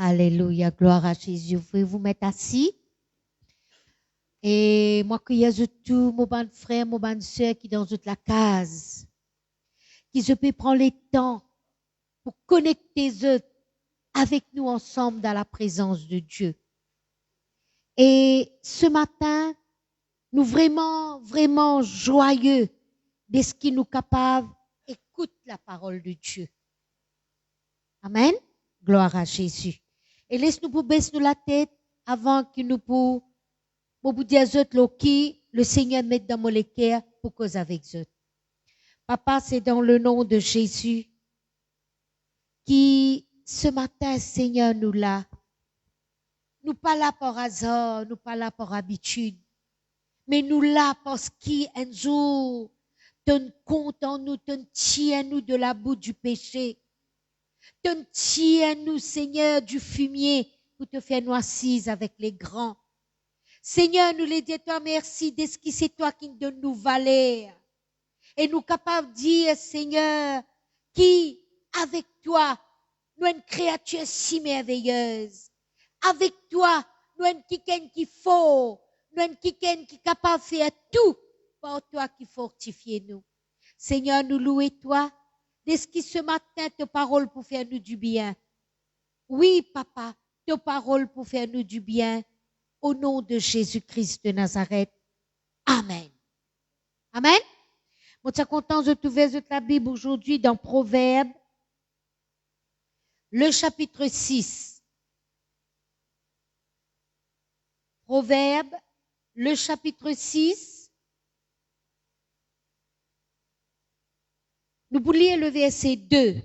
Alléluia, gloire à Jésus. Vous pouvez vous mettre assis. Et moi, que y a tout, mon bon frère, mon bonne soeur qui dans toute la case, qui se peut prendre le temps pour connecter eux avec nous ensemble dans la présence de Dieu. Et ce matin, nous vraiment joyeux de ce qui nous capable, écoute la parole de Dieu. Amen. Gloire à Jésus. Et laisse-nous pour baisser la tête avant que nous pour dire qui le Seigneur mette dans mon cœur pour cause avec eux. Papa, c'est dans le nom de Jésus qui ce matin, Seigneur, nous là. Nous pas là par hasard, nous pas là par habitude, mais nous là parce qu'un jour, ton compte en nous, ton tient nous de la boue du péché. Ton tient nous, Seigneur, du fumier pour te faire nous assises avec les grands. Seigneur, nous les disons toi merci de ce qui c'est toi qui nous donne nous valeur. Et nous capables de dire, Seigneur, qui avec toi, nous une créature si merveilleuse. Avec toi, nous une quelqu'un qui faut, nous une quelqu'un qui est capable de faire tout par toi qui fortifie nous. Seigneur, nous louons toi, de ce qui ce matin, tes paroles pour faire nous du bien. Oui, papa, tes paroles pour faire nous du bien. Au nom de Jésus-Christ de Nazareth. Amen. Amen. Moi, je suis content de trouver la Bible aujourd'hui dans Proverbes, le chapitre 6. Proverbes, le chapitre 6. Nous voulions le verset 2.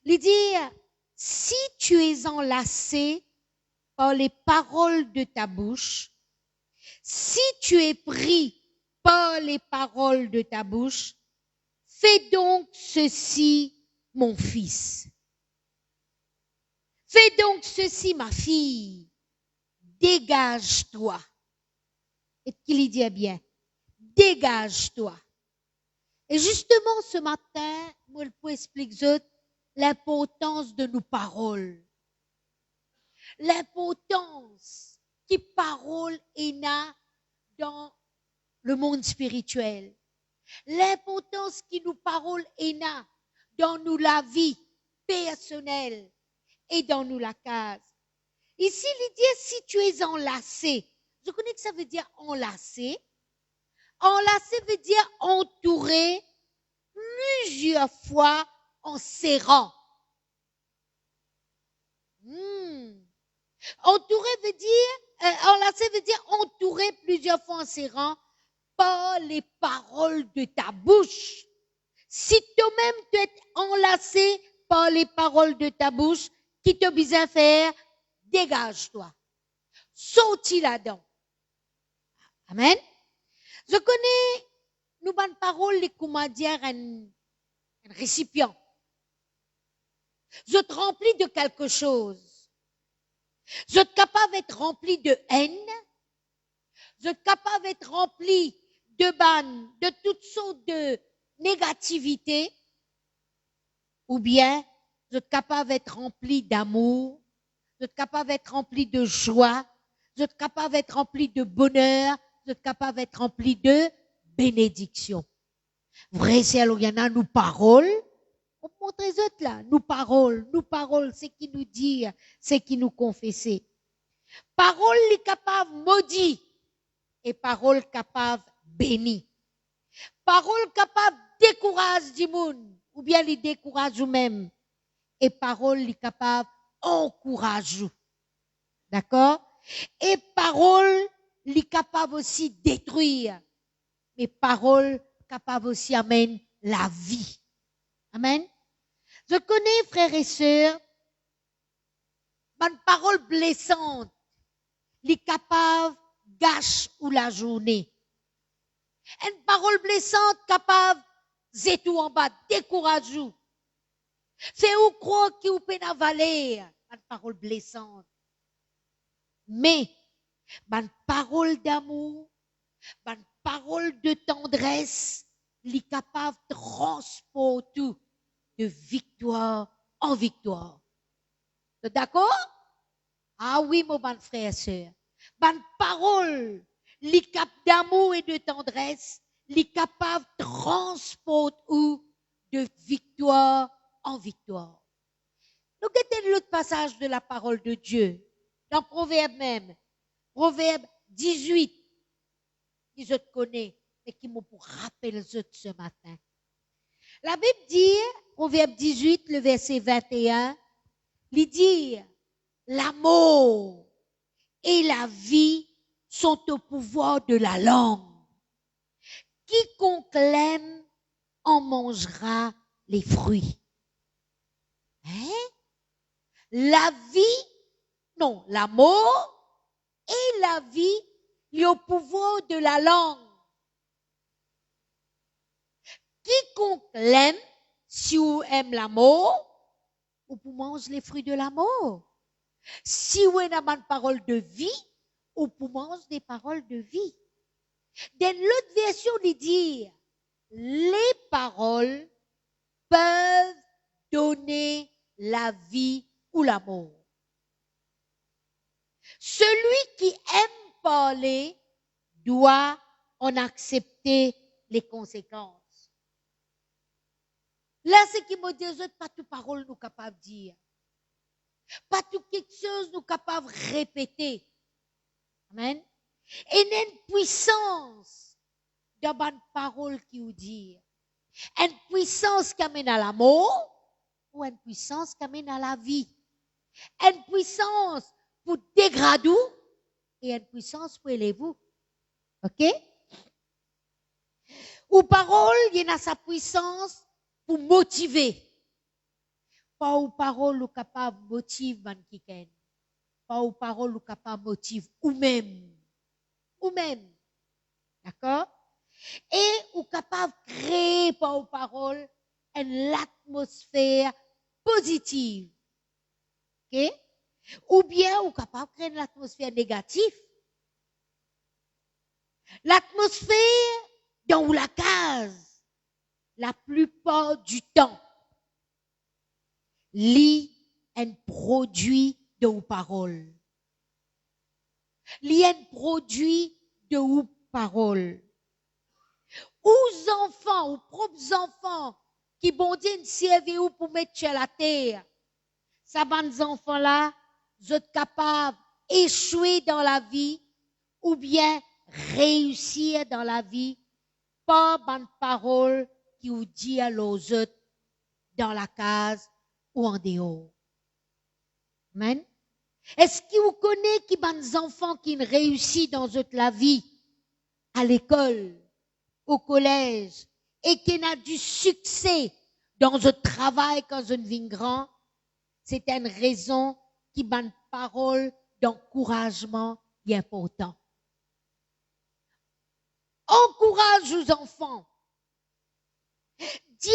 Il dit, si tu es enlacé par les paroles de ta bouche, si tu es pris par les paroles de ta bouche, fais donc ceci, mon fils. Fais donc ceci, ma fille. Dégage-toi. Et qu'il y dit bien, dégage-toi. Et justement, ce matin, moi, je peux expliquer l'importance de nos paroles. L'importance qui parole est là dans le monde spirituel. L'importance qui nous parole est là dans nous la vie personnelle et dans nous la case. Ici, il dit si tu es enlacé. Je connais que ça veut dire enlacé. Enlacé veut dire entouré plusieurs fois en serrant. Entouré veut dire, enlacé veut dire entouré plusieurs fois en serrant par les paroles de ta bouche. Si toi-même tu es enlacé par les paroles de ta bouche, qui te besoin faire, dégage-toi. Sortis là-dedans. Amen. Je connais, nous bonnes paroles, les comment dire, un récipient. Je te remplis de quelque chose. Je suis capable d'être rempli de haine. Je suis capable d'être rempli de bannes, de toutes sortes de négativité. Ou bien, je suis capable d'être rempli d'amour. Je suis capable d'être rempli de joie. Je suis capable d'être rempli de bonheur. Je suis capable d'être rempli de bénédiction. Vrai, c'est alors il y en a nous paroles. On montre les autres là, nous paroles, c'est qui nous dit, c'est qui nous confesser. Parole les capables maudit et parole capable béni. Parole capable décourage du monde ou bien les décourage vous-même et parole les capable encourage. D'accord? Et parole les capables aussi détruire. Mais parole capable aussi amène la vie. Amen. Je connais, frères et sœurs, une parole blessante, les capables gâche ou la journée. Une parole blessante capable, c'est tout en bas, décourage vous. C'est où croire qui vous peut avaler, une parole blessante. Mais, une parole d'amour, une parole de tendresse, les capable de transporter de victoire en victoire. D'accord? Ah oui, mon bon frère et soeur. Bonne parole, les cap d'amour et de tendresse, les capables de transporter de victoire en victoire. Nous guettons l'autre passage de la parole de Dieu, dans Proverbe même, Proverbe 18, qui je te connais, et qui m'ont pour rappeler ce matin. La Bible dit, Proverbe 18, le verset 21, il dit, l'amour et la vie sont au pouvoir de la langue. Quiconque l'aime en mangera les fruits. Hein? La vie, non, l'amour et la vie est au pouvoir de la langue. Quiconque l'aime, si vous aimez l'amour, vous pouvez manger les fruits de l'amour. Si vous avez une parole de vie, vous pouvez manger des paroles de vie. Dans l'autre version, il dit, les paroles peuvent donner la vie ou l'amour. Celui qui aime parler doit en accepter les conséquences. Là, c'est qui me dit, pas toute parole nous capable de dire. Pas tout quelque chose nous capable de répéter. Amen. Et il y a une puissance dans une parole qui vous dit. Une puissance qui amène à l'amour ou une puissance qui amène à la vie. Une puissance pour dégrader et une puissance pour élever. OK? Ou parole, il y a sa puissance pour motiver. Pas ou parole ou capable motive ban kiken. Pas ou parole ou capable motive ou même. Ou même. D'accord? Et ou capable créer par ou parole une atmosphère positive. OK? Ou bien ou capable créer une atmosphère négative. L'atmosphère dans la case, la plupart du temps, lit un produit de ou parole. Lit un produit de ou parole. Aux enfants, aux propres enfants, qui bon Dieu servent ou pour mettre sur la terre. Ça les enfants là, vous êtes capables d'échouer dans la vie ou bien réussir dans la vie par bonne parole qui vous dit à l'autre autres dans la case ou en dehors. Amen. Est-ce que vous connaissez qui bonnes enfants qui réussissent dans la vie, à l'école, au collège, et qui n'a du succès dans le travail quand je deviens grand? C'est une raison qui bonne parole d'encouragement est important. Encourage aux enfants. Dis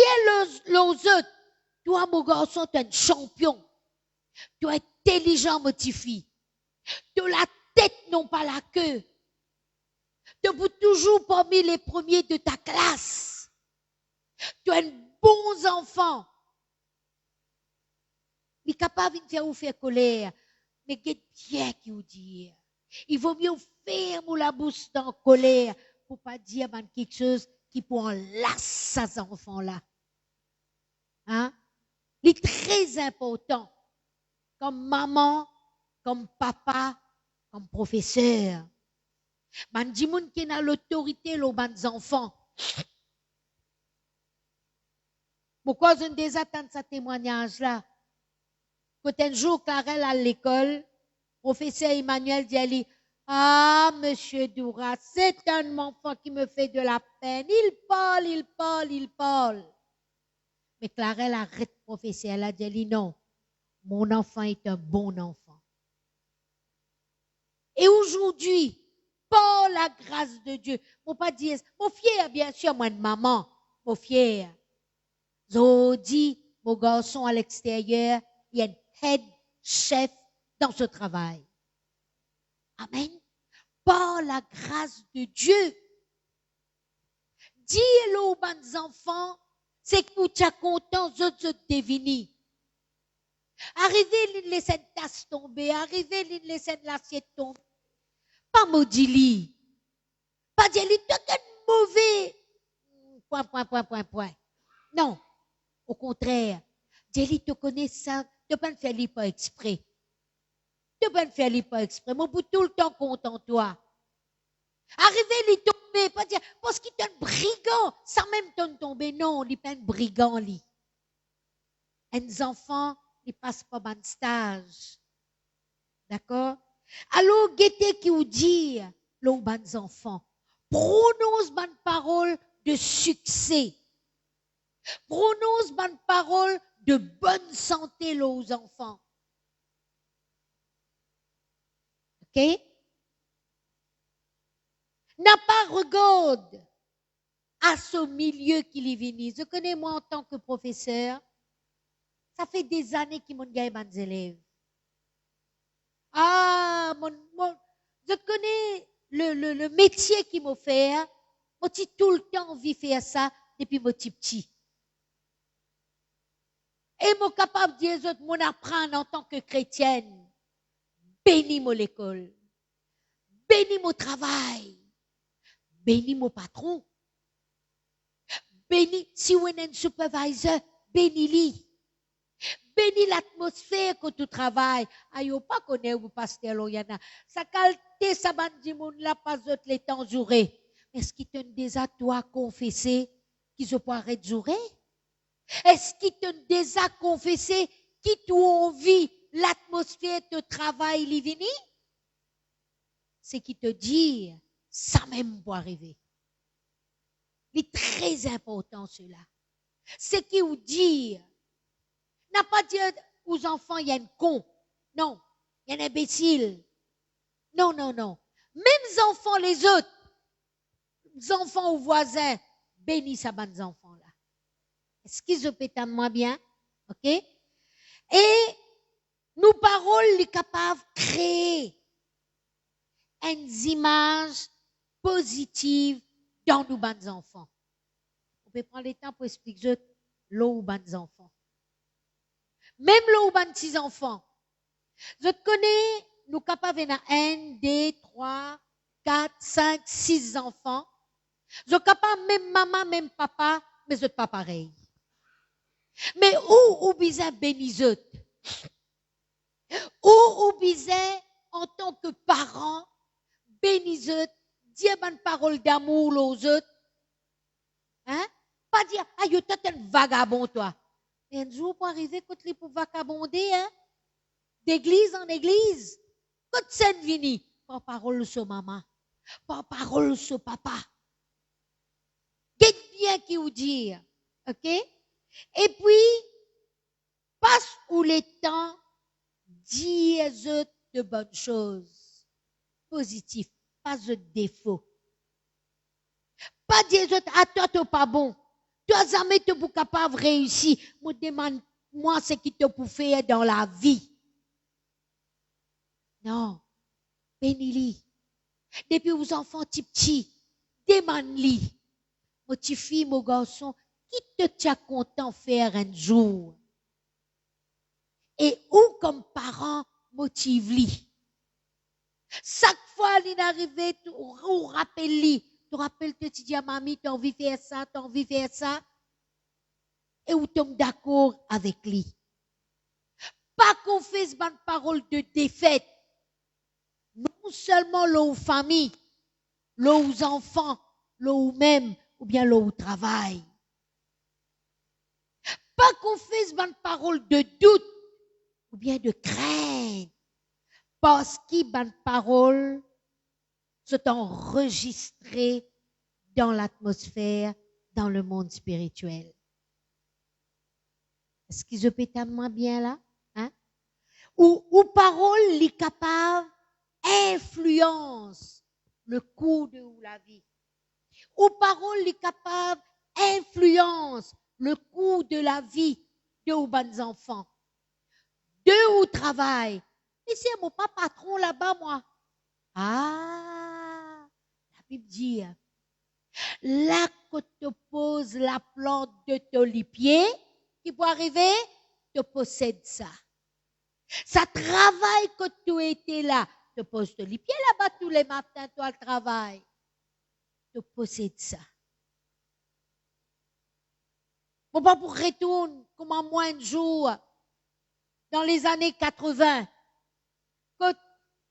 aux autres, toi mon garçon, tu es un champion. Tu es intelligent, motivé. Tu as la tête, non pas la queue. Tu es toujours parmi les premiers de ta classe. Tu es un bon enfant. Mais capable de faire vous faire colère. Mais qu'est bien qui vous dit. Il vaut mieux faire la bouche dans la colère pour pas dire quelque chose qui peut enlacer ces enfants-là. Hein? Il est très important. Comme maman, comme papa, comme professeur. Man di moun qui a l'autorité les enfants. Pourquoi je ne désattends ce témoignage là? Quand un jour Karel à l'école, professeur Emmanuel dit Ah, monsieur Doura, c'est un enfant qui me fait de la peine. Il parle. Mais Clarelle arrête professeur. Elle a dit non, mon enfant est un bon enfant. Et aujourd'hui, par la grâce de Dieu, mon pas dire, mon fier, bien sûr, moi de maman, mon fier. Zodi, mon garçon à l'extérieur, il y a un head chef dans ce travail. Amen. Par la grâce de Dieu. Dis-le aux bonnes enfants, c'est que tu es content, je devine. Arrivez, laissez cette tasse tomber. Arrivez, laissez l'assiette tomber. Pas maudit. Pas dire, il est mauvais. Point. Non. Au contraire. Dieu, te connaît ça. Tu ne peux pas faire lui pas exprès. Tu ne peux pas faire lui pas exprès. Moi, pour tout le temps content, toi. Arrivez, lui tomber. Pas dire, parce qu'il est un brigand. Sans même ton tomber. Non, il n'est pas un brigand, lui. Les enfants, ils passent pas bon stage. D'accord? Alors, guettez qui vous dit, les bons enfants, prononce bonne parole de succès. Prononce bonne parole de bonne santé, aux enfants. OK? N'a pas regard à ce milieu qui est venu. Je connais moi en tant que professeur, ça fait des années qu'ils m'ont gagné mes élèves. Ah, je connais le métier qui m'a fait. Moi, j'ai tout le temps envie de faire ça depuis mon petit. Et moi, capable de dire aux autres, mon apprendre en tant que chrétienne. Bénis mon l'école. Bénis mon travail. Bénis mon patron. Bénis, si vous êtes un supervisor, bénis-lui. Bénis l'atmosphère que tu travailles. Ayo pas connaître vous pasteur Loyana. Ça qualité ça bandi moun la pas autres les temps jouer. Est-ce qu'il te déjà toi confessé qu'ils se pourraient jouer? Est-ce qu'il te déjà confessé qui tu envie l'atmosphère de travail li vini? C'est qui te dit ça même pour arriver. C'est très important cela. C'est qui vous dit n'a pas dit aux enfants, il y a un con. Non. Il y a un imbécile. Non. Même enfants, les autres, les enfants aux voisins, bénis ces bonnes enfants-là. Est-ce qu'ils se pétent moins bien? OK? Et nos paroles, les capables de créer une image positive dans nos bonnes enfants. On peut prendre le temps pour expliquer l'eau aux bonnes enfants. Même l'eau aux bonnes petits enfants. Je connais, nous capables de 1, 2, 3, 4, 5, 6 enfants. Je capable même maman, même papa, mais je pas pareil. Mais où bizarre béniseux? Où bizarre en tant que parent, béniseux, dire bonne parole d'amour aux autres. Hein? Pas dire, ah, tu es un vagabond, toi. Et un jour, pour arriver, quand tu pour vagabonder, hein? D'église en église. Quand c'est vini, pas parole sur maman, pas parole sur papa. Qu'est-ce bien qui vous dire, ok? Et puis, passe où les temps, dis de bonnes choses, positives, pas de défauts. Pas dire à toi, tu pas bon. Toi, jamais tu n'es pas capable de réussir. Me demande, moi, ce qui te peut faire dans la vie. Non. Bénis-li. Depuis vos enfants petits, demande-li. Mon petit fille, mon garçon, qui te tient content faire un jour? Et où, comme parent, motive-li. Chaque fois, il arrive, ou rappelle-li. Tu rappelles, tu dis à mamie, tu as envie de faire ça, tu as envie de faire ça. Et où tu es d'accord avec lui. Pas qu'on fasse une parole de défaite. Non seulement l'eau aux familles, l'eau aux enfants, l'eau même, ou bien l'eau au travail. Pas qu'on fasse une parole de doute, ou bien de crainte. Parce qu'il y a une parole sont enregistrés dans l'atmosphère, dans le monde spirituel. Est-ce qu'ils se pétent moins bien là? Hein? Ou parole li capable influence le cours de la vie. Ou parole li capable influence le cours de la vie de ou bonnes enfants. De ou travail. Et c'est mon pas patron là-bas, moi. Ah, la Bible dit, là que tu poses la plante de ton pied, qui peut arriver, tu possèdes ça. Ça travaille que tu étais là. Tu poses ton pied là-bas tous les matins, toi le travail. Tu possèdes ça. Mon papa retourne comme en moins de jours dans les années 80. Quand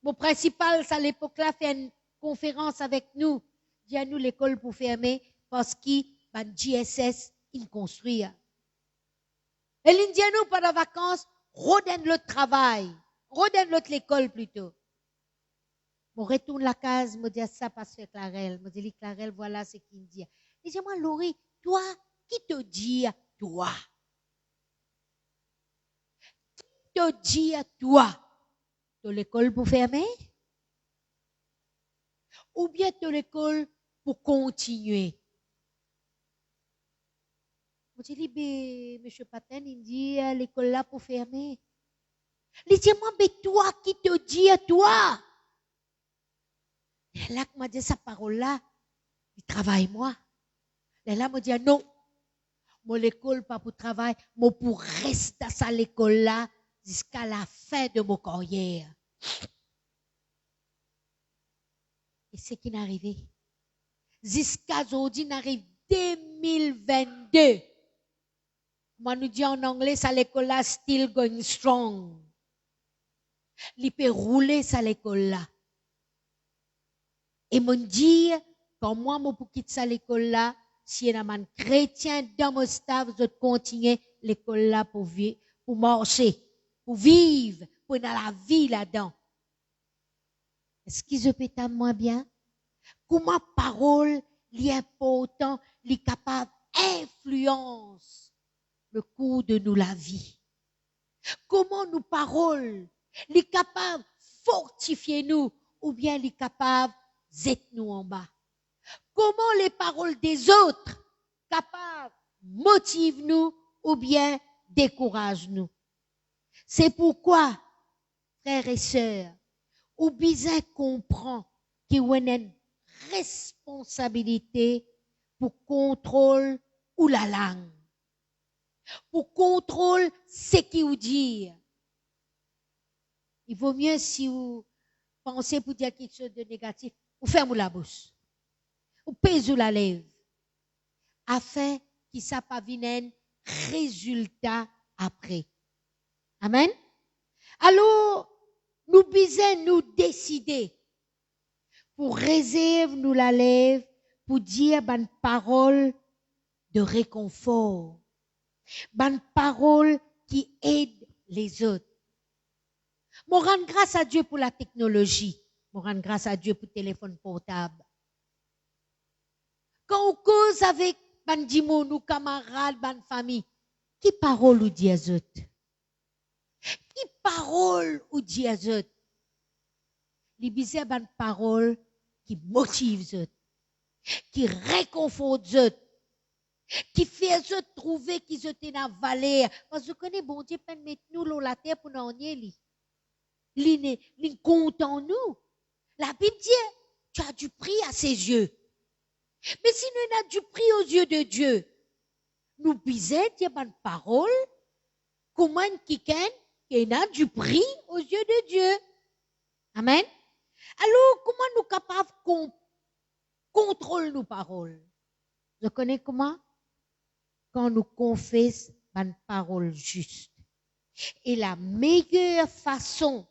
mon principal, à l'époque-là, fait une conférence avec nous, dit à nous l'école pour fermer parce qu'il va GSS, il construit. Et il dit à nous pendant les vacances, redonne le travail, redonne l'autre l'école plutôt. Je retourne la case, je dis ça passe avec Clarel. Je dis, Clarel, voilà ce qu'il me dit. Il dit, moi, Laurie, toi, qui te dit à toi? Qui te dit à toi? De l'école pour fermer? Ou bien de l'école pour continuer? Je dis, monsieur Paten, il dit, l'école là pour fermer. Il dit, moi, mais toi, qui te dit à toi? Et là, m'a dit sa parole-là, il travaille moi. Et là, m'a dit, non, mon l'école pas pour travail, moi pour rester à l'école là jusqu'à la fin de mon carrière. Et c'est qui n'est arrivé. Jusqu'à aujourd'hui, n'arrive 2022. Moi, nous dit en anglais, ça l'école là, still going strong. Il peut rouler ça l'école là. Et mon dit, quand moi, je pour quitter ça l'école là, si y a un chrétien dans mon staff, je continue l'école là pour vivre, pour marcher, pour vivre, pour dans la vie là-dedans. Est-ce qu'ils se pétent moins bien? Comment parole est important, est capable influence le cours de nous la vie? Comment nous paroles est capable fortifier nous ou bien est capable d'être nous en bas? Comment les paroles des autres capables motivent nous ou bien découragent nous? C'est pourquoi, frères et sœurs, ou bien comprend qu'il y a une responsabilité pour contrôle ou la langue. Pour contrôle, ce qui vous dit. Il vaut mieux si vous pensez pour dire quelque chose de négatif, vous fermez la bouche. Ou pèse la lèvre. Afin qu'il ne pas un résultat après. Amen. Alors, nous bisons nous décider pour réserver nous la lèvre pour dire une parole de réconfort, une parole qui aide les autres. Je rends grâce à Dieu pour la technologie. Je rends grâce à Dieu pour le téléphone portable. Quand on cause avec bandimon, nos camarades, ban famille, qui parole ou dit aux autres? Qui parole ou dit aux autres? Les bisous ban parole qui motive les autres, qui réconforte les autres, qui fait les autres trouver qu'ils étaient dans la valeur. Parce que je connais bon Dieu, pas mettre nous dans la terre pour nous en y il compte en nous. La Bible dit, tu as du prix à ses yeux. Mais si nous avons du prix aux yeux de Dieu, nous bisons dire une parole, comment quelqu'un qui a du prix aux yeux de Dieu. Amen. Alors, comment nous sommes capables de contrôler nos paroles? Je connais comment? Quand nous confessons une parole juste. Et la meilleure façon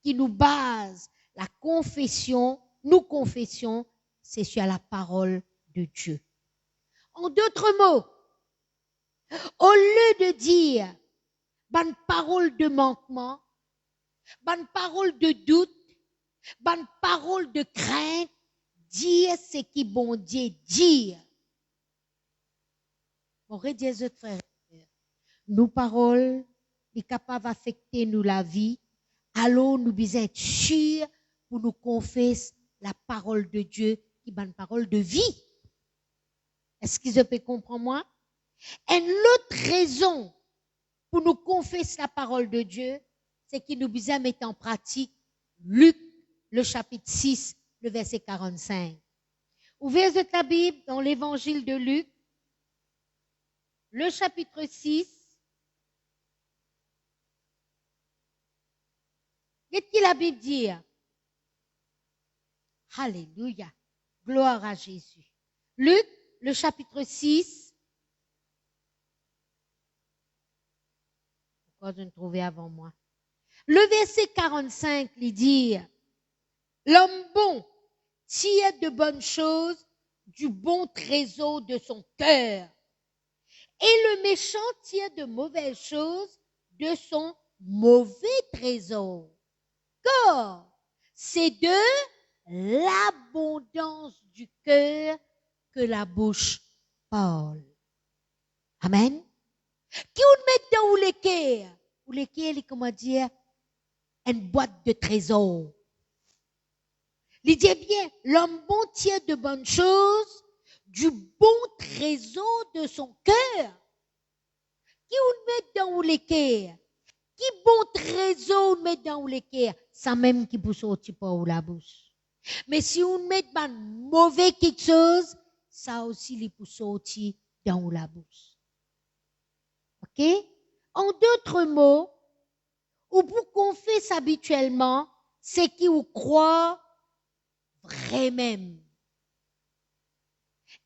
qui nous base la confession, nous confessions, c'est sur la parole de Dieu. En d'autres mots, au lieu de dire une parole de manquement, une parole de doute, bonne parole de crainte, dire ce qui bon Dieu dire. Mon Dieu, frère, nos paroles sont capables d'affecter nous la vie. Alors, nous devons être sûrs pour nous confesser la parole de Dieu qui est une parole de vie. Est-ce que je peux comprendre moi? Et l'autre raison pour nous confesser la parole de Dieu, c'est qu'il nous devons mettre en pratique Luc, le chapitre 6, le verset 45. Ouvrez la Bible dans l'évangile de Luc, le chapitre 6. Qu'est-ce que la Bible dit? Alléluia. Gloire à Jésus. Luc, le chapitre 6. Pourquoi je ne trouvais avant moi? Le verset 45, il dit, l'homme bon tire de bonnes choses du bon trésor de son cœur. Et le méchant tire de mauvaises choses de son mauvais trésor. Car c'est de l'abondance du cœur que la bouche parle. Amen. Qui on met dans les cœurs? Ou les cœurs, comment dire, une boîte de trésors. Il dit bien, l'homme bon tire de bonnes choses du bon trésor de son cœur. Qui on met dans les cœurs? Qui bon trésor on met dans les cœurs? Ça même qui peut sortir par la bouche. Mais si on met un mauvais quelque chose, ça aussi il peut sortir dans la bouche. OK? En d'autres mots, ou pour qu'on fait habituellement, c'est qui ou croit vraiment.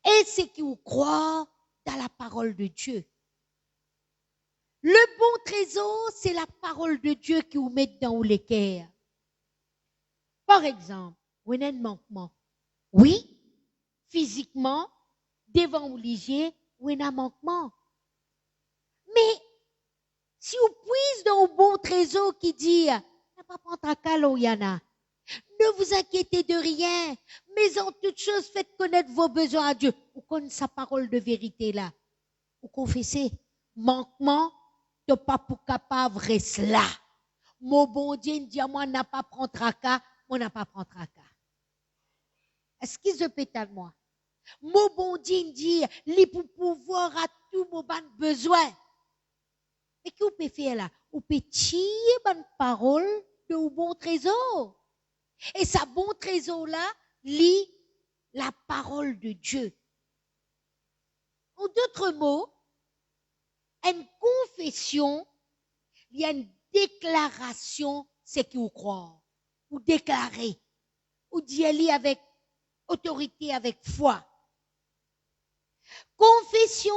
Et c'est qui ou croit dans la parole de Dieu. Le bon trésor, c'est la parole de Dieu qui vous met dans les cœurs. Par exemple, vous avez un manquement. Oui, physiquement, devant vous lisiez, vous avez un manquement. Mais, si vous puisez dans le bon trésor qui dit, n'a pas prendre à calo, Yana. Ne vous inquiétez de rien, mais en toute chose, faites connaître vos besoins à Dieu. Vous connaissez sa parole de vérité là. Vous confessez. Manquement, de pas pour capable rester là. Mon bon Dieu dit à moi, n'a pas prendre tracas, moi n'a pas prendre tracas. Est-ce qu'ils se pètent moi? Mon bon Dieu dit, li pour pouvoir à tout mon besoin. Et que vous pouvez faire là? Vous pouvez tirer bonne parole de bon trésor. Et sa bon trésor là, lit la parole de Dieu. En d'autres mots, une confession, il y a une déclaration, c'est qui vous croit, ou déclarer, ou d'y aller avec autorité, avec foi. Confession,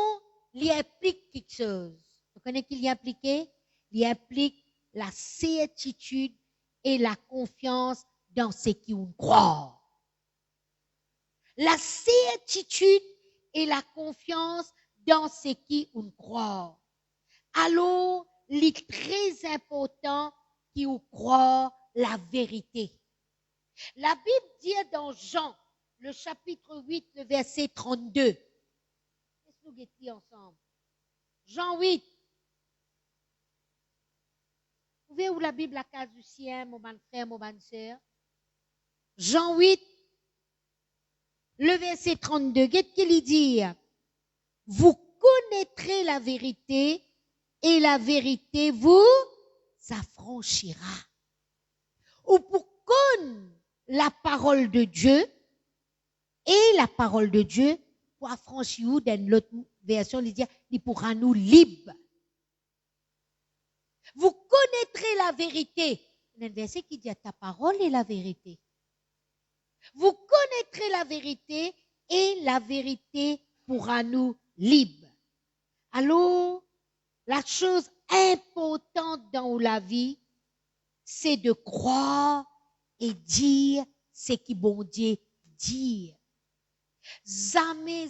il implique quelque chose. Vous connaissez qu'il y a impliqué? Il implique la certitude et la confiance dans ce qui vous croit. La certitude et la confiance dans ce qui vous croit. Alors, il est très important qu'il vous croit la vérité. La Bible dit dans Jean, le chapitre 8, le verset 32. Laisse-nous guetter ensemble. Jean 8. Vous pouvez où la Bible la case du ciel, mon bon frère, mon bonne sœur? Jean 8, le verset 32. Qu'est-ce qu'il dit? Vous connaîtrez la vérité et la vérité vous affranchira. Ou pour connaître la parole de Dieu et la parole de Dieu pour affranchir ou dans l'autre version, il dit, il pourra nous libres. Vous connaîtrez la vérité. Il y a un verset qui dit, ta parole est la vérité. Vous connaîtrez la vérité et la vérité pourra nous libres. Alors, la chose importante dans la vie, c'est de croire et dire ce qui bon Dieu dit. Jamais,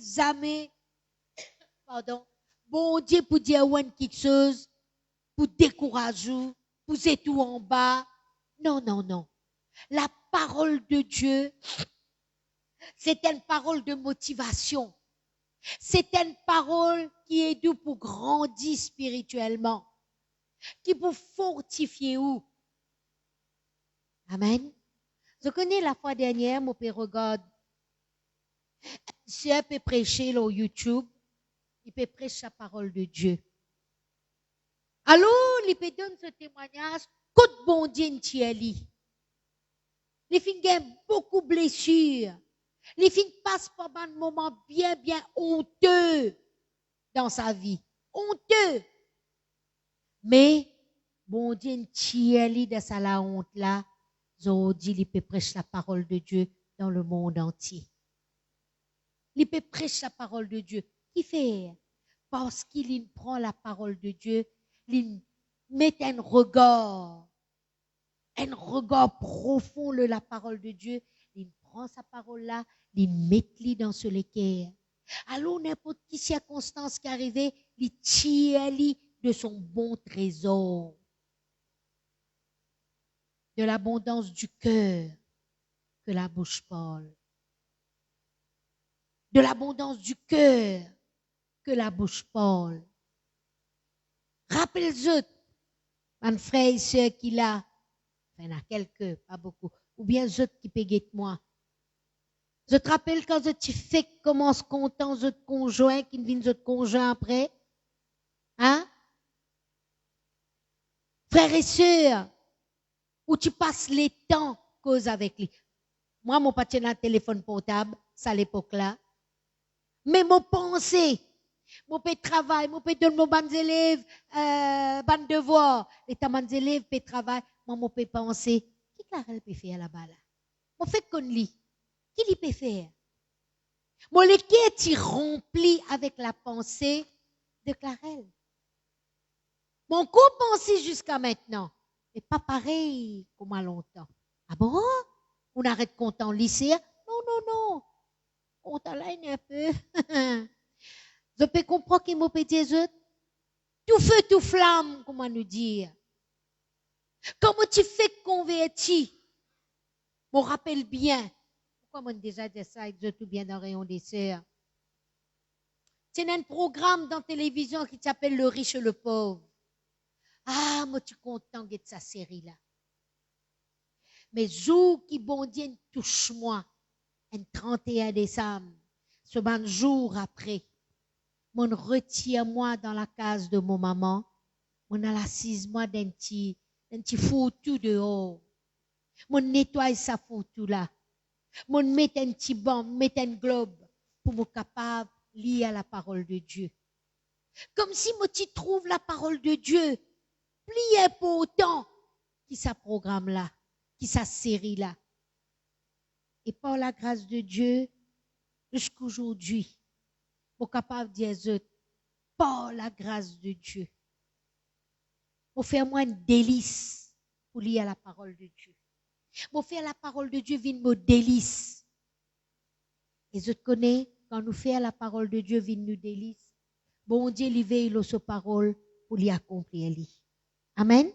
bon Dieu pour dire quelque chose, pour décourager, pour être tout en bas. Non. La parole de Dieu, c'est une parole de motivation. C'est une parole qui est due pour grandir spirituellement, qui pour fortifier où. Amen. Je connais la fois dernière, mon père regarde, si elle peut prêcher sur YouTube, il peut prêcher la parole de Dieu. Alors, il peut donner ce témoignage, côte bon Dieu n'tieli. Les filles ont beaucoup de blessures. Les filles passent par un moment bien honteux dans sa vie. Honteux. Mais, bon Dieu n'tieli de sa la honte là, Zodi, il peut prêcher la parole de Dieu dans le monde entier. Il peut prêcher la parole de Dieu. Qui fait? Parce qu'il prend la parole de Dieu, il met un regard profond de la parole de Dieu. Il prend sa parole là, il met dans ce l'équerre. Alors, n'importe quelle circonstance qui arrivait, il tire de son bon trésor. De l'abondance du cœur que la bouche parle. De l'abondance du cœur que la bouche parle. Rappelez-vous, mon frère et soeur qui l'a, enfin, il y en a quelques, pas beaucoup, ou bien ceux qui payent moi. Je te rappelle quand tu fais commence content, je te conjoint, qui ne viennent de conjoint après. Hein? Frères et sœurs, où tu passes les temps cause avec lui. Moi, mon patient a un téléphone portable, ça à l'époque-là. Mais mon pensée, mon peut travail, mon peut donner mon ban élèves, ban devoir. Et ta ban élèves peut travail, moi, mon peut penser, qui Clarel peut faire là-bas là? Mon fait qu'on lit, qui lui peut faire? Mon l'équipe est rempli avec la pensée de Clarel. Mon coup pensé jusqu'à maintenant n'est pas pareil comme à longtemps. Ah bon? On arrête content lycée? Non. On t'enlève un peu. Je peux comprendre qu'il m'a pété les autres. Tout feu, tout flamme, comment nous dire. Comment tu fais convertir? Je me rappelle bien. Pourquoi on déjà dit ça avec tout bien dans le rayon des sœurs? C'est un programme dans la télévision qui s'appelle Le riche et le pauvre. Ah, moi, tu es content de cette série-là. Mais jour qui bon Dieu touche moi, un 31 décembre, ce bon jour après, mon retire moi dans la case de mon maman, mon assise moi d'un petit foutu dehors, mon nettoie sa foutu là, mon met un petit banc, met un globe pour me capable lire la parole de Dieu. Comme si moi tu trouves la parole de Dieu plus important qui sa programme là, qui sa série là. Et par la grâce de Dieu, jusqu'à aujourd'hui, je suis capable de dire, par la grâce de Dieu, je fais moi un délice pour lire la parole de Dieu. Je fais la parole de Dieu vient me délice. Et je connais, quand nous faisons la parole de Dieu vient nous délice, bon Dieu lui veille sa parole pour l'y accomplir. Amen.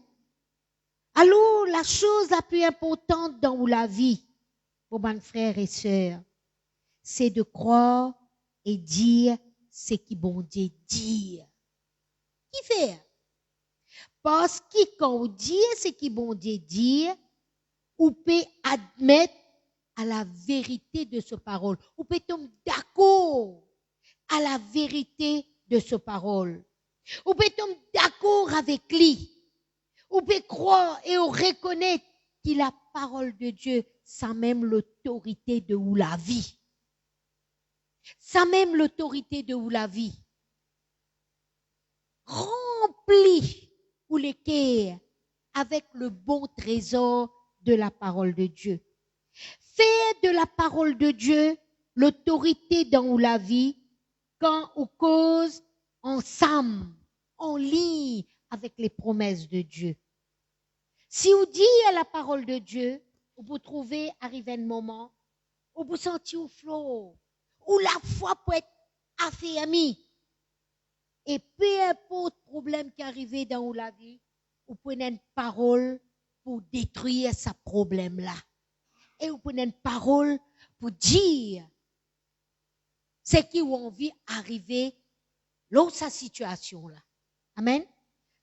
Alors, la chose la plus importante dans la vie, pour mes frères et sœurs, c'est de croire et dire ce qui bon Dieu dit. Qui fait? Parce que quand on dit ce qui bon Dieu dit, on peut admettre à la vérité de ce parole. On peut tomber d'accord à la vérité de ce parole. On peut tomber d'accord avec lui. On peut croire et on reconnaître qu'il a la parole de Dieu sans même l'autorité de ou la vie. Sans même l'autorité de ou la vie. Rempli ou les cœurs avec le bon trésor de la parole de Dieu. Faire de la parole de Dieu l'autorité dans la vie quand on cause ensemble, en ligne avec les promesses de Dieu. Si on dit à la parole de Dieu, on peut trouver, arriver un moment, on peut sentir au flot, où la foi peut être affermie. Et peu importe le problème qui arrive dans la vie, on peut une parole pour détruire ce problème-là. et vous prenez une parole pour dire ce qui vous envie d'arriver dans sa situation là. Amen.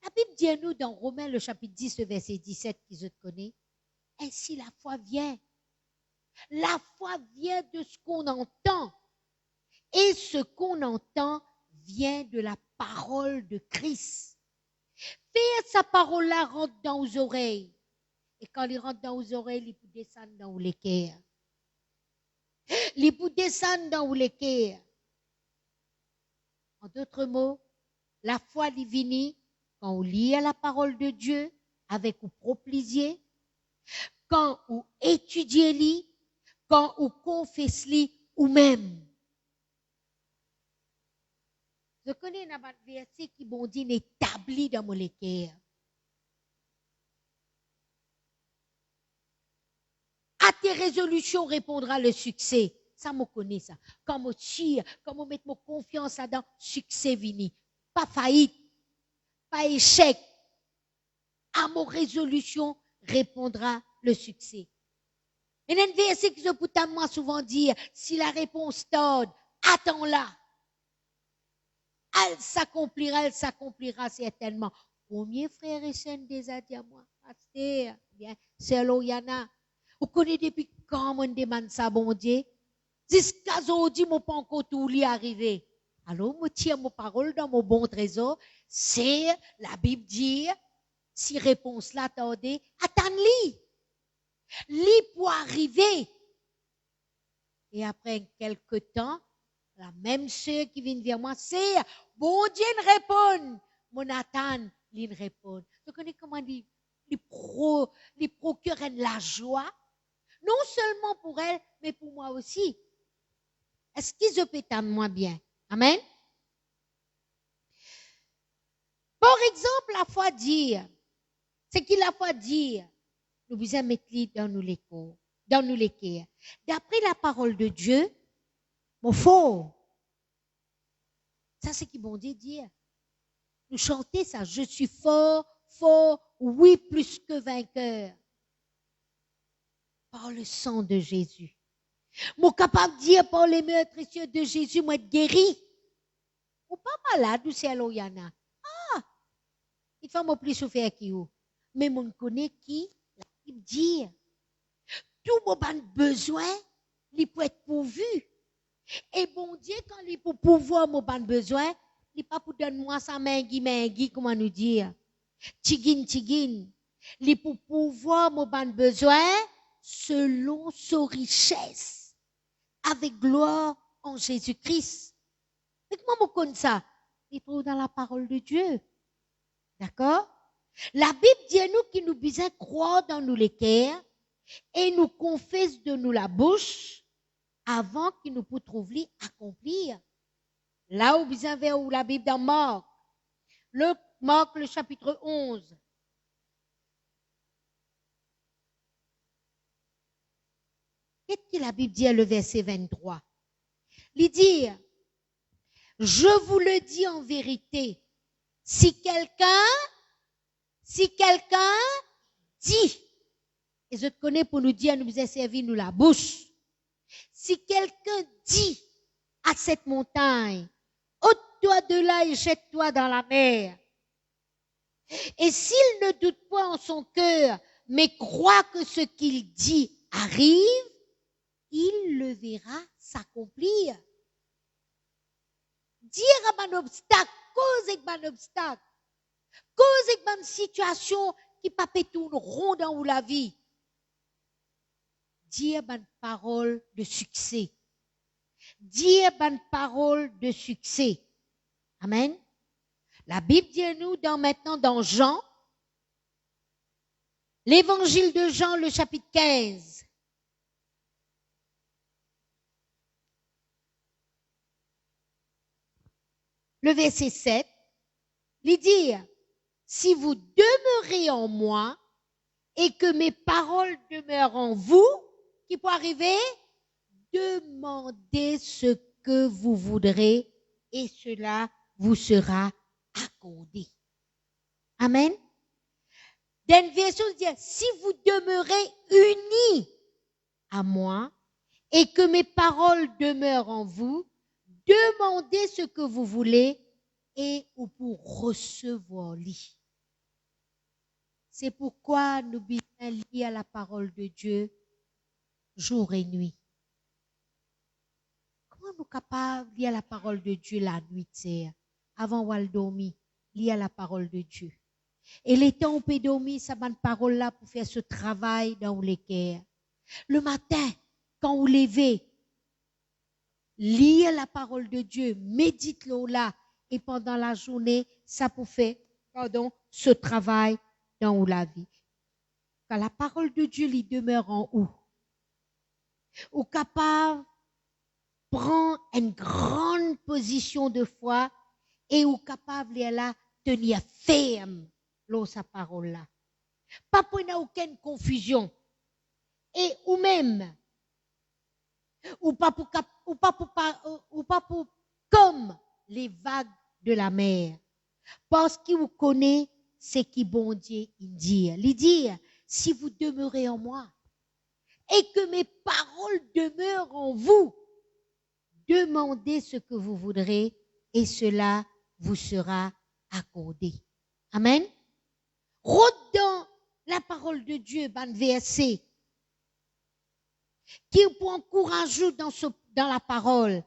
La Bible dit à nous dans Romains le chapitre 10, le verset 17, qui je connais, ainsi la foi vient. La foi vient de ce qu'on entend. Et ce qu'on entend vient de la parole de Christ. Faire sa parole-là rentre dans vos oreilles. Et quand il rentre dans vos oreilles, il peut descendre dans vos cœurs. Il peut descendre dans vos cœurs. En d'autres mots, la foi divine, quand on lit la parole de Dieu avec vos propre plaisir, quand on étudie, quand on confesse ou même. Je connais un verset qui bon dit établi dans mon cœur. À tes résolutions répondra le succès. Ça, me connaît ça. Quand je tire, quand je mets mon confiance là-dedans, succès vini. Pas faillite, pas échec. À mon résolution répondra le succès. Et il y a un verset que je peux moi souvent dire, si la réponse tarde, attends-la. Elle s'accomplira certainement. Combien frères et sœurs déjà dit à moi, pasteur, bien, c'est Loyana. Vous connaissez depuis quand on demande ça, bon Dieu? Jusqu'à aujourd'hui, je pas encore tout lui arrivé. Alors, je tiens mon parole dans mon bon trésor. C'est la Bible dit, si réponse là tardée, attends-li. Li pour arriver. Et après quelques temps, la même sœur qui vient vers moi, c'est bon Dieu ne répond. Mon attend, il répond. Vous connaissez comment il procure la joie, non seulement pour elle, mais pour moi aussi. Est-ce qu'ils se pétane moi bien? Amen. Par exemple, la foi dire, c'est qu'il la foi dire, nous besoin mettre dans nous les corps, dans nous les cœurs. D'après la parole de Dieu, mon fort. Ça, c'est qui bon Dieu dire. Nous chanter ça. Je suis fort, oui, plus que vainqueur. Par le sang de Jésus. Moi, capable de dire par les meilleurs précieux de Jésus, moi, être guéri. Ou pas malade, ou c'est à l'Oyana. Ah! Il faut moi plus souffrir qui ou. Mais mon connaît qui, la Bible dit. Tout mon besoin, il peut être pourvu. Et bon Dieu, quand il peut pouvoir mon besoin, il pas pour donner moi ça mengui, comment nous dire. Tigin. Il peut pouvoir mon besoin selon sa richesse. Avec gloire en Jésus-Christ. Et comment on connaît ça? Il trouve dans la parole de Dieu. D'accord? La Bible dit à nous qu'il nous besoin croire dans nous les cœurs et nous confesse de nous la bouche avant qu'il nous puisse trouver accomplir. Là où vous avez où la Bible dans Marc, le chapitre 11. Qu'est-ce que la Bible dit à le verset 23? Il dit, je vous le dis en vérité, si quelqu'un dit, et je te connais pour nous dire, nous vous a servi nous la bouche. Si quelqu'un dit à cette montagne, ôte-toi de là et jette-toi dans la mer. Et s'il ne doute pas en son cœur, mais croit que ce qu'il dit arrive, il le verra s'accomplir. Dire à un obstacle, cause un obstacle, cause une situation qui pas tourne rond dans la vie. Dire une parole de succès. Dire une parole de succès. Amen. La Bible dit à nous maintenant dans Jean, l'évangile de Jean, le chapitre 15. Le verset 7, il dit, si vous demeurez en moi et que mes paroles demeurent en vous, qui peut arriver? Demandez ce que vous voudrez et cela vous sera accordé. Amen. Dans une version, il dit, si vous demeurez unis à moi et que mes paroles demeurent en vous, demandez ce que vous voulez et ou pour recevoir-les. C'est pourquoi nous bien liés à la parole de Dieu jour et nuit. Comment nous capables de lire la parole de Dieu la nuit, avant de dormir, lire la parole de Dieu. Et les temps où on peut dormir, ça bonne parole là pour faire ce travail dans les cœurs. Le matin, quand vous levez, lire la parole de Dieu, médite-le là, et pendant la journée, ça pour faire, ce travail dans la vie. Quand la parole de Dieu lui demeure en vous, ou capable prend une grande position de foi et ou capable de la tenir ferme dans sa parole là. Pas pour aucune confusion. Et ou même ou pas pour comme les vagues de la mer. Parce qu'il vous connaît ce qui bon Dieu il dit. Il dit si vous demeurez en moi et que mes paroles demeurent en vous, demandez ce que vous voudrez et cela vous sera accordé. Amen. Rôde dans la parole de Dieu, ban verset, qui pour encourager dans la parole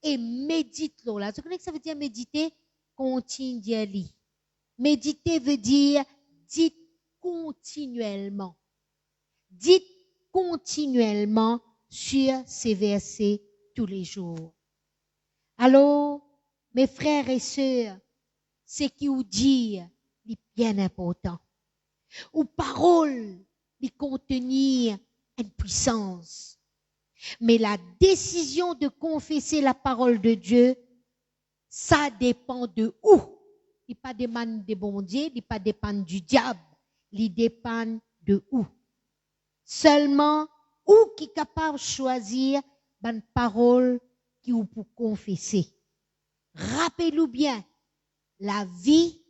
et médite-le là. Vous connaissez que ça veut dire méditer? Continuellement. Méditer veut dire dites continuellement. Dites continuellement sur ces versets tous les jours. Alors, mes frères et sœurs, ce qui vous dit est bien important. Ou parole, les contenir une puissance. Mais la décision de confesser la parole de Dieu, ça dépend de où. Il pas dépend de bon Dieu, il pas dépend du diable, il dépend de où. Seulement, où qui est capable de choisir une parole qui vous pour confesser. Rappelez-vous bien, la vie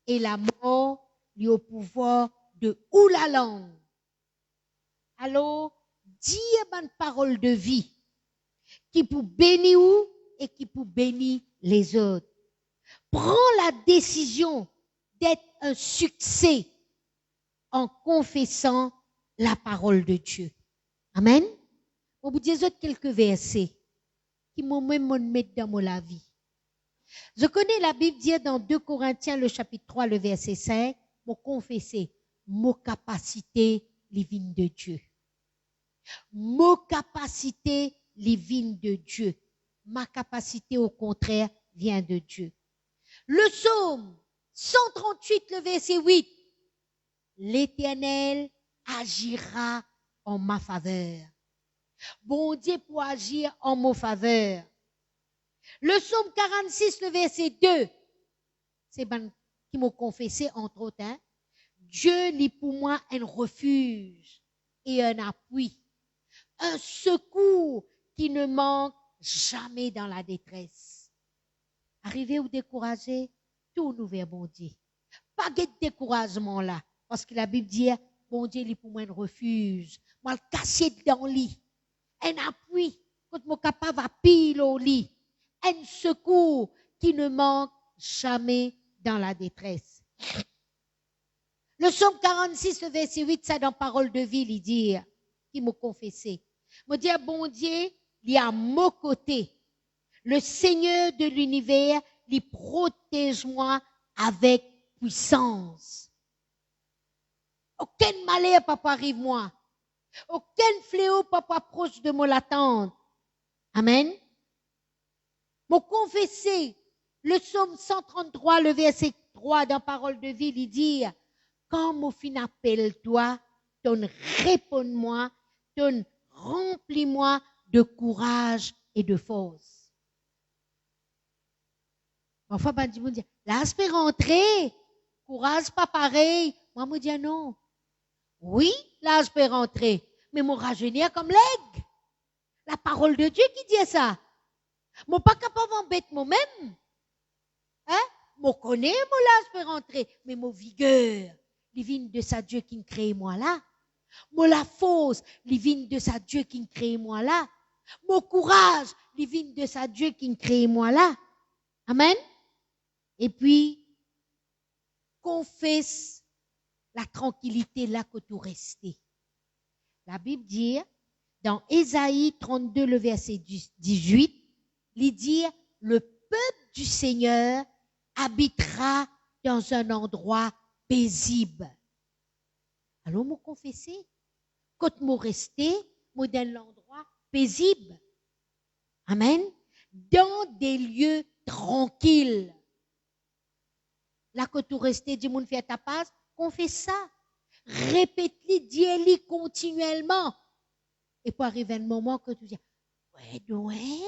et la mort, il au pouvoir de où la langue. Alors, dire une parole de vie qui pour bénir vous et qui pour bénir les autres. Prends la décision d'être un succès en confessant la parole de Dieu. Amen. On vous dit quelques versets qui m'ont même mis dans mon vie. Je connais la Bible dit dans 2 Corinthiens le chapitre 3 le verset 5, mon confesser, mon capacité divine de Dieu. Mon capacité divine de Dieu. Ma capacité au contraire vient de Dieu. Le psaume 138 le verset 8. L'Éternel agira en ma faveur. Bon Dieu pour agir en ma faveur. Le psaume 46, le verset 2, c'est ben qui m'a confessé entre autres. Hein? Dieu lit pour moi un refuge et un appui, un secours qui ne manque jamais dans la détresse. Arrivé ou découragé, tout nous vers bon Dieu. Pas de découragement là, parce que la Bible dit, bon Dieu lit pour moi un refuge, moi le cacher dans le lit, un appui, quand je suis capable de pile au lit. Un secours qui ne manque jamais dans la détresse. Le psaume 46, verset 8, ça dans parole de vie, il dit, qui m'a confessé. Me dit, bon Dieu, il est à mon côté. Le Seigneur de l'univers, il protège-moi avec puissance. Aucun malheur, papa, arrive moi. Aucun fléau, papa, proche de mon attente. Amen. Mon confessé, le psaume 133, le verset 3 dans parole de vie, il dit, quand mon fin appelle toi, ton réponds-moi, ton remplis-moi de courage et de force. Parfois, ben, je me dis, là, je peux rentrer, courage pas pareil. Moi, je me dis, non. Oui, là, je peux rentrer, mais mon rajeunir comme l'aigle. La parole de Dieu qui dit ça. Moi, pas capable d'embêter moi-même. Hein? Moi, connais, moi, là, je peux rentrer. Mais mon vigueur, divine de sa Dieu qui me crée moi là. Moi la force, les vignes de sa Dieu qui crée moi là. Mon courage, les vignes de sa Dieu qui crée moi là. Amen. Et puis, confesse la tranquillité là que tu resté. La Bible dit, dans Ésaïe 32, le verset 18, il dit, le peuple du Seigneur habitera dans un endroit paisible. Alors, me confesser, quand me rester, moi dans l'endroit paisible. Amen. Dans des lieux tranquilles. Là, que tu restes, du monde fait ta passe, confesse ça. Répète-le, dis-le continuellement. Et pour arriver un moment que tu dis, ouais,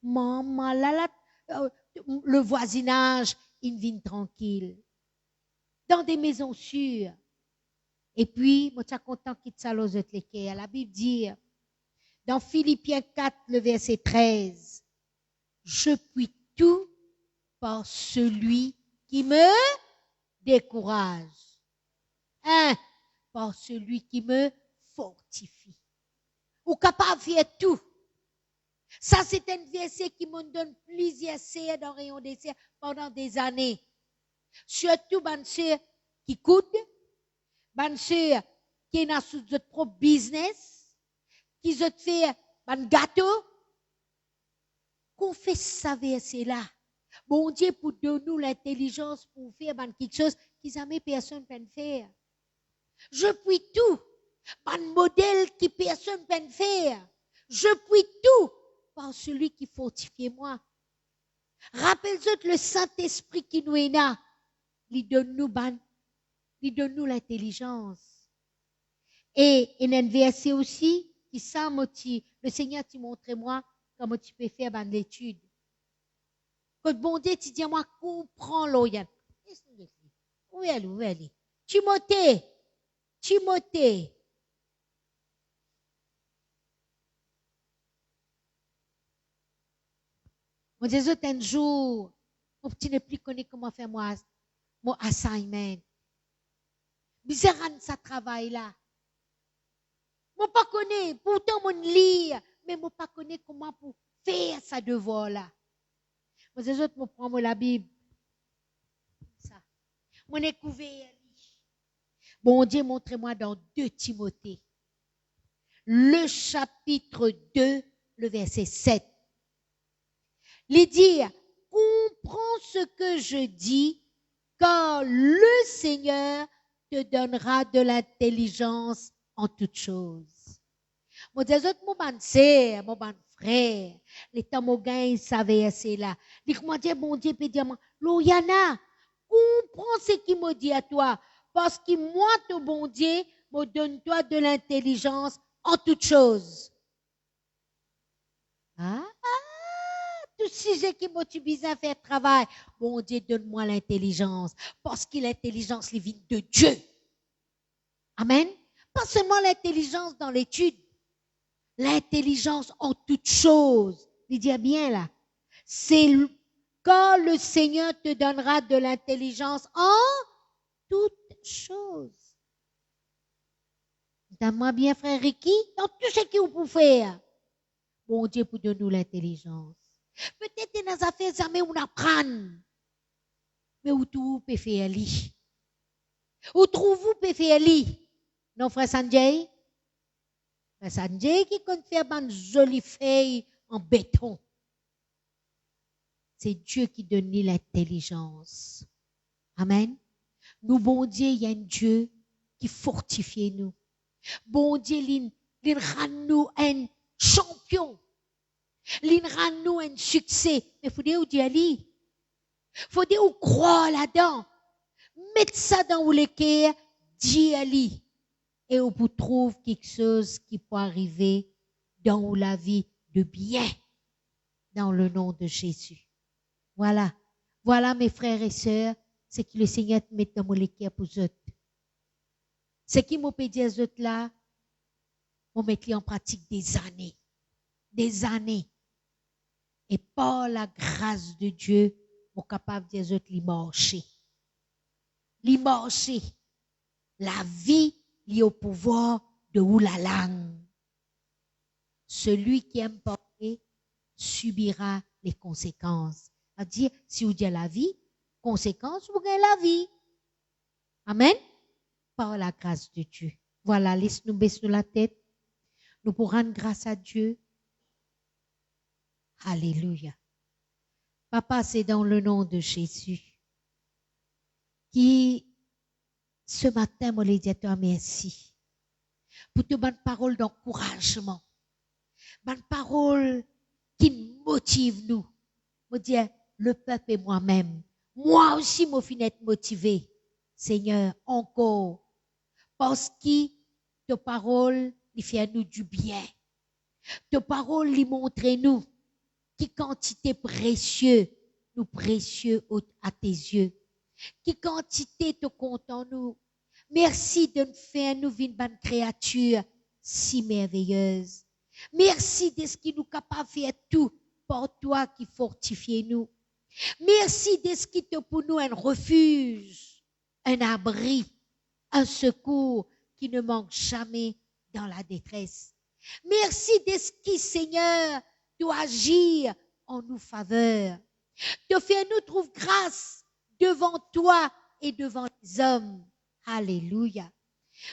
maman, là, le voisinage, il vient tranquille. Dans des maisons sûres. Et puis, moi, je suis content qu'il t'salose les la Bible dit, dans Philippiens 4, le verset 13, je puis tout par celui qui me décourage. Par celui qui me fortifie. Ou capable de faire tout. Ça, c'est un verset qui me donne plusieurs essais dans rayon d'essai pendant des années. Surtout, ben, ceux qui coûtent, ben, ceux qui ont sous votre propre business, qui ont fait un gâteau. Confesse ça verset-là. Bon Dieu, pour donner l'intelligence pour faire quelque chose qu'ils jamais personne ne peut faire. Je puis tout. Un modèle qui personne ne peut faire. Je puis tout par celui qui fortifie moi. Rappelle-toi le Saint-Esprit qui nous est là. Il donne nous l'intelligence. Et il y a un verset aussi qui ça le Seigneur t'a montré moi comment tu peux faire l'étude. Quand bon Dieu tu dis à moi comprends l'oyan. Où est-elle? Timothée. Mon Dieu, un jour, mon petit ne plus connaît comment faire mon assignment. Misérable, ça travail là. Moi pas connais, pourtant mon lire, mais moi pas connais comment pour faire sa devoir là. Mon Dieu, je prends la Bible. Ça. Mon découvert. Bon Dieu, montrez-moi dans 2 Timothée. Le chapitre 2, le verset 7. Il dit, comprends ce que je dis, car le Seigneur te donnera de l'intelligence en toutes choses. Mon Dieu, mon sœur, mon frère, les temps mon gars, ils savaient assez là. Dit comment dire, bon Dieu, peut dire, Loyana, comprends ce qu'il me dit à toi, parce que moi, ton bon Dieu, me donne toi de l'intelligence en toutes choses. Tout sujet qui motive à faire travail. Bon Dieu, donne-moi l'intelligence. Parce que l'intelligence, les vient de Dieu. Amen. Pas seulement l'intelligence dans l'étude. L'intelligence en toutes choses. Il dit bien là. C'est quand le Seigneur te donnera de l'intelligence en toutes choses. Donne-moi bien, frère Ricky, dans tout ce que vous pouvez faire. Bon Dieu, pour donner nous l'intelligence. Peut-être dans les affaires, jamais on apprend. Mais où tout peut faire li? Où trouvez-vous peut faire li? Non, frère Sanjay? Frère Sanjay qui compte faire une jolie feuille en béton. C'est Dieu qui donne l'intelligence. Amen. Nous, bon Dieu, il y a un Dieu qui fortifie nous. Bon Dieu, il rend nous un champion. Il rend nous un succès. Mais il faut dire où Dieu il faut dire où croire là-dedans. Mettez ça dans le cœur, Dieu ali. Et on vous trouve quelque chose qui peut arriver dans la vie de bien. Dans le nom de Jésus. Voilà. Voilà mes frères et sœurs, ce que le Seigneur te met dans le cœur pour eux. Ce qui m'a dit à eux là, on met en pratique des années. Des années. Et par la grâce de Dieu, on est capable de dire marcher. Li marcher. La vie lié au pouvoir de ou la langue. Celui qui aime parler subira les conséquences. C'est-à-dire, si vous dites la vie, conséquence, vous gagnez la vie. Amen. Par la grâce de Dieu. Voilà, laisse-nous baisser la tête. Nous pourrons rendre grâce à Dieu. Alléluia. Papa, c'est dans le nom de Jésus qui, ce matin, moi, les dis à toi merci pour te bonne parole d'encouragement, bonne parole qui motive nous. Me dire, le peuple et moi-même, moi aussi, moi, finis être motivé, Seigneur, encore, parce que ta parole, il fait nous du bien. Ta parole, il montre nous qui quantité précieux, nous précieux à tes yeux. Qui quantité te compte en nous. Merci de nous faire nous une bonne créature si merveilleuse. Merci de ce qui nous capable de faire tout par toi qui fortifie nous. Merci de ce qui te pour nous un refuge, un abri, un secours qui ne manque jamais dans la détresse. Merci de ce qui, Seigneur, doit agir en nous faveur. Te faire nous trouver grâce devant toi et devant les hommes. Alléluia.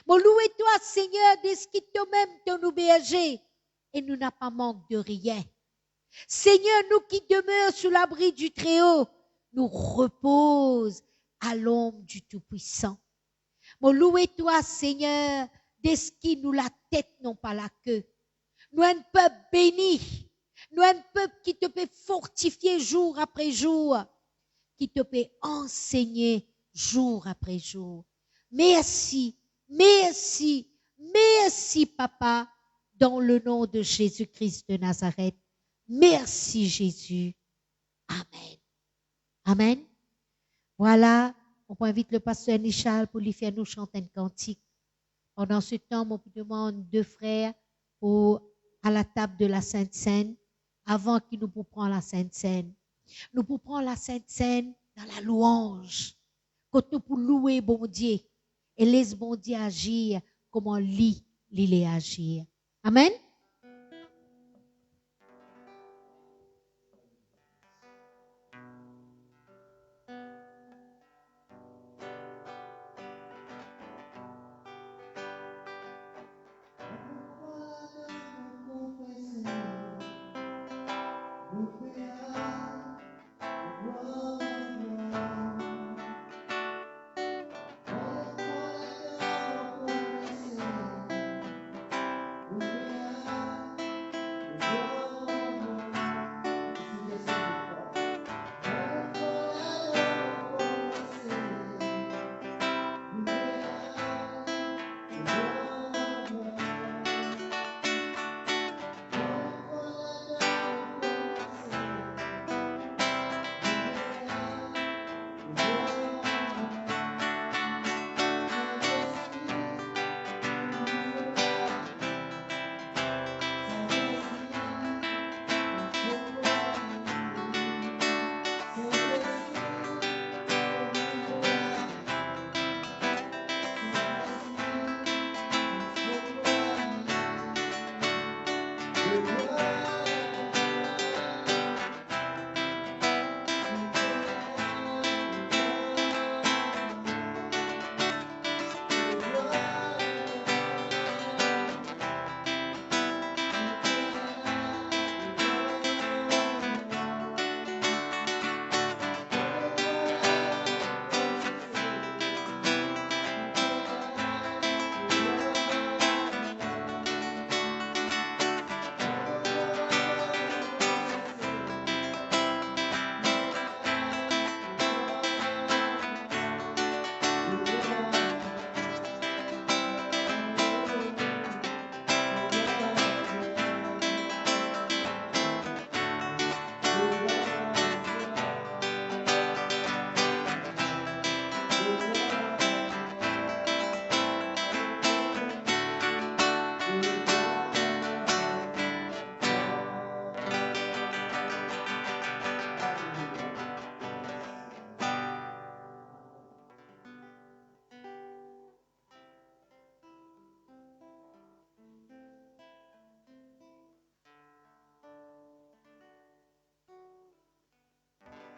Bon, louez-toi, Seigneur, de ce qui toi-même te nous berger et nous n'a pas manque de rien. Seigneur, nous qui demeurons sous l'abri du Très-Haut, nous repose à l'ombre du Tout-Puissant. Bon, louez-toi, Seigneur, de ce qui nous la tête, non pas la queue. Nous un peuple béni, nous un peuple qui te peut fortifier jour après jour, qui te peut enseigner jour après jour. Merci, merci, merci, Papa, dans le nom de Jésus-Christ de Nazareth. Merci, Jésus. Amen. Amen. Voilà, on invite le pasteur Nichal pour lui faire nous chanter un cantique. Pendant ce temps, on demande deux frères à la table de la Sainte Seine, avant qu'ils nous prennent la Sainte Seine. Nous pouvons la Sainte Seine dans la louange. Quand nous pouvons louer bon Dieu et laisser bon Dieu agir comme on lit, l'il agir. Amen.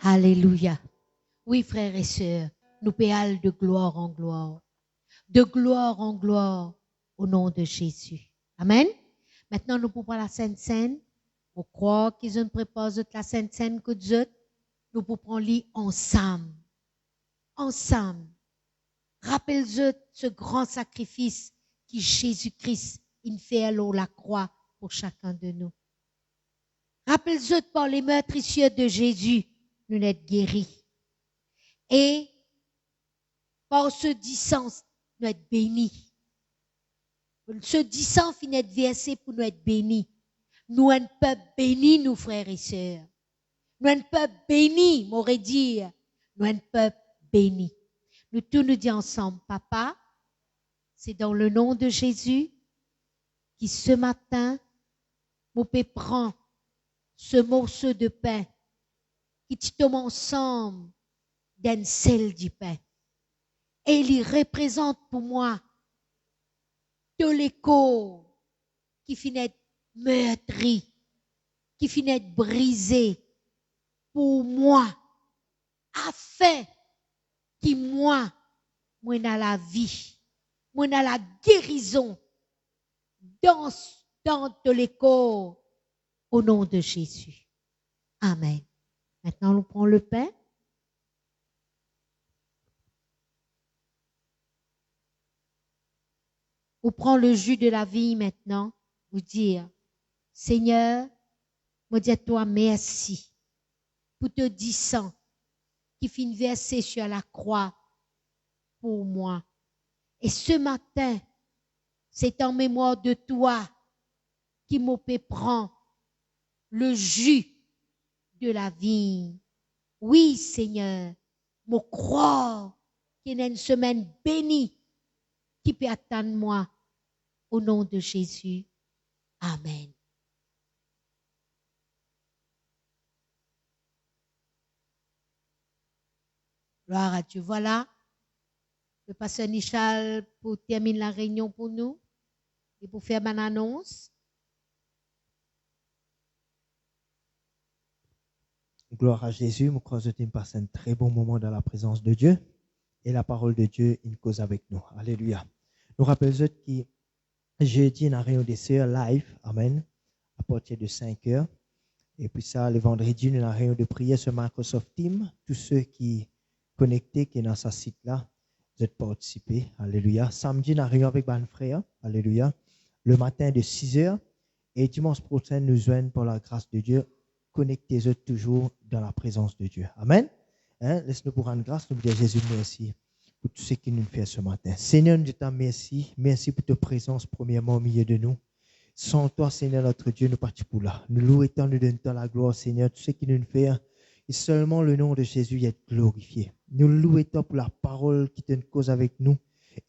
Alléluia. Oui, frères et sœurs, nous péalons de gloire en gloire. De gloire en gloire au nom de Jésus. Amen. Maintenant, nous pouvons la Sainte Seine. On croit qu'ils ont préparé la Sainte Seine que Dieu. Nous pouvons lire ensemble. Ensemble. Rappelle-vous ce grand sacrifice que Jésus-Christ a fait à la croix pour chacun de nous. Rappelle-vous par les meurtrissures de Jésus, nous sommes guéris. Et par ce distance, nous sommes bénis. Ce distance finit être versé pour nous être bénis. Nous sommes un peuple béni, nous frères et sœurs. Nous sommes un peuple béni, m'aurait dire. Nous sommes un peuple béni. Nous tous nous disons ensemble, Papa, c'est dans le nom de Jésus qui ce matin, mon père prend ce morceau de pain qui tombe ensemble d'un sel du pain. Et il représente pour moi tous les corps qui finissent meurtris, qui finissent brisés pour moi, afin que moi dans la vie, moi dans la guérison, dans tous les corps, au nom de Jésus. Amen. Maintenant, nous prenons le pain. Ou prend le jus de la vie maintenant, vous dire, Seigneur, moi dis à toi merci pour te dire sang qui finit versé sur la croix pour moi. Et ce matin, c'est en mémoire de toi qui m'a prend le jus de la vie. Oui, Seigneur, me croire qu'il y a une semaine bénie qui peut attendre moi. Au nom de Jésus. Amen. Gloire à Dieu. Voilà. Le pasteur Nichal pour terminer la réunion pour nous et pour faire mon annonce. Gloire à Jésus. Je crois que tu passes un très bon moment dans la présence de Dieu. Et la parole de Dieu, il cause avec nous. Alléluia. Nous rappelons que jeudi, on a réunion des sœurs live, amen, à partir de 5 heures. Et puis ça, le vendredi, on a réunion de prière sur Microsoft Teams. Tous ceux qui connectés, qui sont dans ce site-là, vous êtes participés. Alléluia. Samedi, on a réunion avec mon frère. Alléluia. Le matin de 6 heures. Et dimanche prochain, nous joignons par la grâce de Dieu. Connectez-vous toujours dans la présence de Dieu. Amen. Laisse-nous pour rendre grâce. Nous disons Jésus, merci pour tout ce qu'il nous fait ce matin. Seigneur, nous te remercions. Merci pour ta présence, premièrement, au milieu de nous. Sans toi, Seigneur, notre Dieu, nous partons pour là. Nous louons et nous donnons la gloire, Seigneur. Tout ce qu'il nous fait, et seulement le nom de Jésus est glorifié. Nous louons pour la parole qui te cause avec nous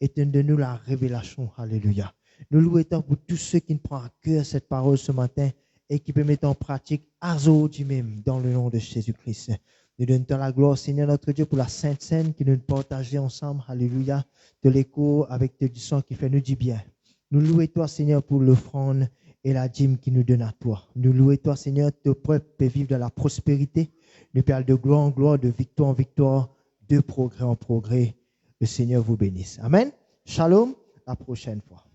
et te donne nous la révélation. Alléluia. Nous louons pour tous ceux qui prennent à cœur cette parole ce matin et qui peuvent mettre en pratique aujourd'hui même dans le nom de Jésus-Christ. Nous donnons la gloire, Seigneur notre Dieu, pour la Sainte Seine qui nous partageons ensemble. Alléluia. De l'écho avec du sang qui fait nous du bien. Nous louons toi, Seigneur, pour l'offrande et la dîme qui nous donne à toi. Nous louons toi, Seigneur, ton peuple peut vivre dans la prospérité. Nous parlons de gloire en gloire, de victoire en victoire, de progrès en progrès. Le Seigneur vous bénisse. Amen. Shalom. À la prochaine fois.